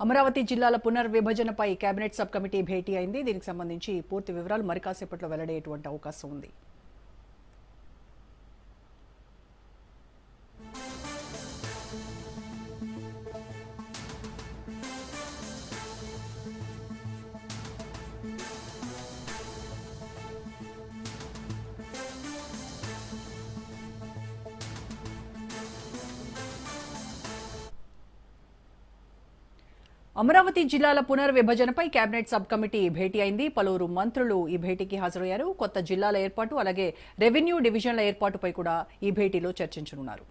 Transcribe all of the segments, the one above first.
అమరావతి జిల్లాల పునర్విభజనపై cabinet sub committee భేటీ అయింది. దీనికి సంబంధించి పూర్తి వివరాలు మరి కాసేపట్లో వెల్లడయ్యేటువంటి అవకాశం ఉంది. అమరావతి జిల్లాల పునర్విభజనపై కేబినెట్ సబ్ కమిటీ భేటీ అయింది. పలువురు మంత్రులు ఈ భేటీకి హాజరయ్యారు. కొత్త జిల్లాల ఏర్పాటు అలాగే రెవెన్యూ డివిజన్ల ఏర్పాటుపై కూడా ఈ భేటీలో చర్చించనున్నారు.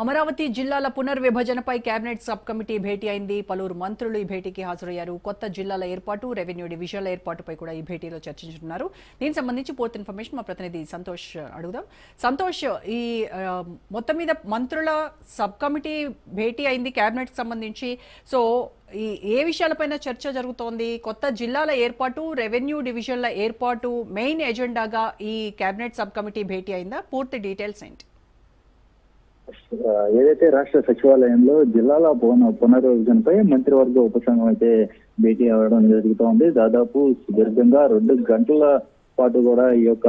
అమరావతి జిల్లాల పునర్విభజనపై కేబినెట్ సబ్ కమిటీ భేటీ అయింది. పలువురు మంత్రులు ఈ భేటీకి హాజరయ్యారు. కొత్త జిల్లాల ఏర్పాటు రెవెన్యూ డివిజన్ల ఏర్పాటుపై కూడా ఈ భేటీలో చర్చించనున్నారు. దీనికి సంబంధించి పూర్తి ఇన్ఫర్మేషన్ మా ప్రతినిధి సంతోష్ అడుగుదాం. సంతోష్, ఈ మొత్తం మీద మంత్రుల సబ్ కమిటీ భేటీ అయింది కేబినెట్ సంబంధించి. సో ఏ విషయాలపైన చర్చ జరుగుతోంది? కొత్త జిల్లాల ఏర్పాటు రెవెన్యూ డివిజన్ల ఏర్పాటు మెయిన్ ఎజెండాగా ఈ కేబినెట్ సబ్ కమిటీ భేటీ అయిందా? పూర్తి డీటెయిల్స్ ఏంటి? ఏదైతే రాష్ట్ర సచివాలయంలో జిల్లాల పునర్విభజనపై మంత్రివర్గ ఉపసంఘం అయితే భేటీ అవ్వడం జరుగుతోంది. దాదాపు సుదీర్ఘంగా 2 గంటల పాటు కూడా ఈ యొక్క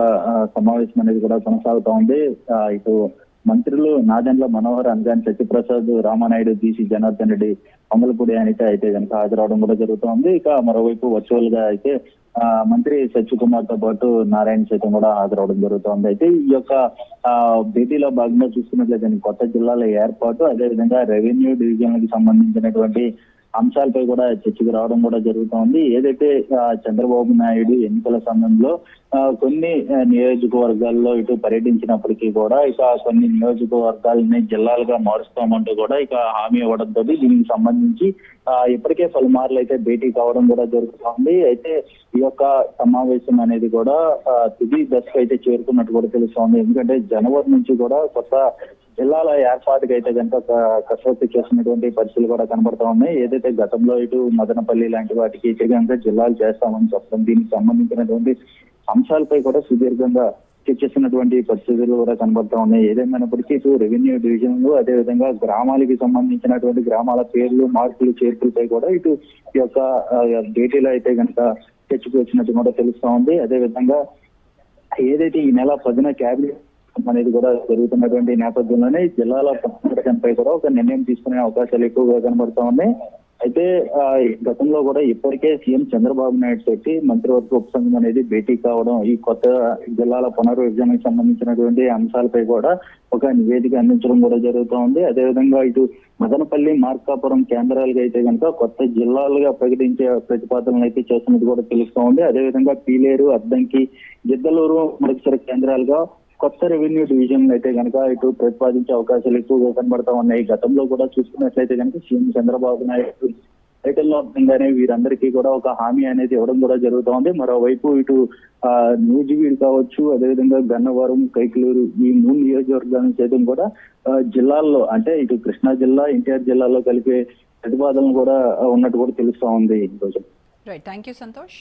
సమావేశం అనేది కూడా కొనసాగుతా ఉంది. ఇటు మంత్రులు నాదెండ్ల మనోహర్, అనగాని సత్యప్రసాద్, రామానాయుడు, బీసీ జనార్దన్ రెడ్డి, అమలపూడి అనిత అయితే కనుక హాజరవడం కూడా జరుగుతోంది. ఇక మరోవైపు వర్చువల్ గా అయితే మంత్రి సత్యకుమార్ తో పాటు నారాయణ సైతం కూడా హాజరవడం జరుగుతోంది. అయితే ఈ యొక్క భేటీలో భాగంగా చూసుకున్నట్లయితే కొత్త జిల్లాల ఏర్పాటు, అదేవిధంగా రెవెన్యూ డివిజన్లకు సంబంధించినటువంటి అంశాలపై కూడా చర్చకు రావడం కూడా జరుగుతోంది. ఏదైతే చంద్రబాబు నాయుడు ఎన్నికల సమయంలో కొన్ని నియోజకవర్గాల్లో ఇటు పర్యటించినప్పటికీ కూడా ఇక కొన్ని నియోజకవర్గాలని జిల్లాలుగా మారుస్తామంటూ కూడా ఇక హామీ ఇవ్వడంతో దీనికి సంబంధించి ఇప్పటికే పలుమార్లు అయితే భేటీ కావడం కూడా జరుగుతోంది. అయితే ఈ యొక్క సమావేశం అనేది కూడా తుది దశకు అయితే చేరుకున్నట్టు కూడా తెలుస్తోంది. ఎందుకంటే జనవరి నుంచి కూడా కొత్త జిల్లాల ఏర్పాటుకి అయితే కనుక కసరత్తు చేసినటువంటి పరిస్థితులు కూడా కనబడతా ఉన్నాయి. ఏదైతే గతంలో ఇటు మదనపల్లి లాంటి వాటికి అయితే కనుక జిల్లాలు చేస్తామని చెప్పడం, దీనికి సంబంధించినటువంటి అంశాలపై కూడా సుదీర్ఘంగా చర్చిస్తున్నటువంటి పరిస్థితులు కూడా కనబడతా ఉన్నాయి. ఏదేమైనప్పటికీ ఇటు రెవెన్యూ డివిజన్లు, అదేవిధంగా గ్రామాలకి సంబంధించినటువంటి గ్రామాల పేర్లు, మార్పులు, చేర్పులపై కూడా ఇటు ఈ యొక్క భేటీలో అయితే కనుక చర్చకు వచ్చినట్టు కూడా తెలుస్తా ఉంది. అదేవిధంగా ఏదైతే ఈ నెల 10న క్యాబినెట్ అనేది కూడా జరుగుతున్నటువంటి నేపథ్యంలోనే జిల్లాల పునర్విభజనపై కూడా ఒక నిర్ణయం తీసుకునే అవకాశాలు ఎక్కువగా కనబడతా ఉన్నాయి. అయితే గతంలో కూడా ఇప్పటికే సీఎం చంద్రబాబు నాయుడు తోటి మంత్రివర్గ ఉపసంఘం అనేది భేటీ కావడం, ఈ కొత్త జిల్లాల పునర్విభజనకు సంబంధించినటువంటి అంశాలపై కూడా ఒక నివేదిక అందించడం కూడా జరుగుతూ ఉంది. అదేవిధంగా ఇటు మదనపల్లి, మార్కాపురం కేంద్రాలుగా అయితే కనుక కొత్త జిల్లాలుగా ప్రకటించే ప్రతిపాదనలు అయితే చేస్తున్నది కూడా తెలుస్తూ ఉంది. అదేవిధంగా పీలేరు, అద్దంకి, గిద్దలూరు మరుసర కేంద్రాలుగా కొత్త రెవెన్యూ డివిజన్ అయితే కనుక ఇటు ప్రతిపాదించే అవకాశాలు ఎక్కువగా కనబడతా ఉన్నాయి. గతంలో కూడా చూసుకున్నట్లయితే కనుక సీఎం చంద్రబాబు నాయుడు పర్యటనలో భాగంగానే వీరందరికీ కూడా ఒక హామీ అనేది ఇవ్వడం కూడా జరుగుతూ ఉంది. మరోవైపు ఇటు నూజివీడు కావచ్చు, అదేవిధంగా గన్నవరం, కైకలూరు, ఈ 3 నియోజకవర్గాలను సైతం కూడా జిల్లాల్లో అంటే ఇటు కృష్ణా జిల్లా, ఎన్టీఆర్ జిల్లాలో కలిపే ప్రతిపాదనలు కూడా ఉన్నట్టు కూడా తెలుస్తా ఉంది. Right, thank you Santosh.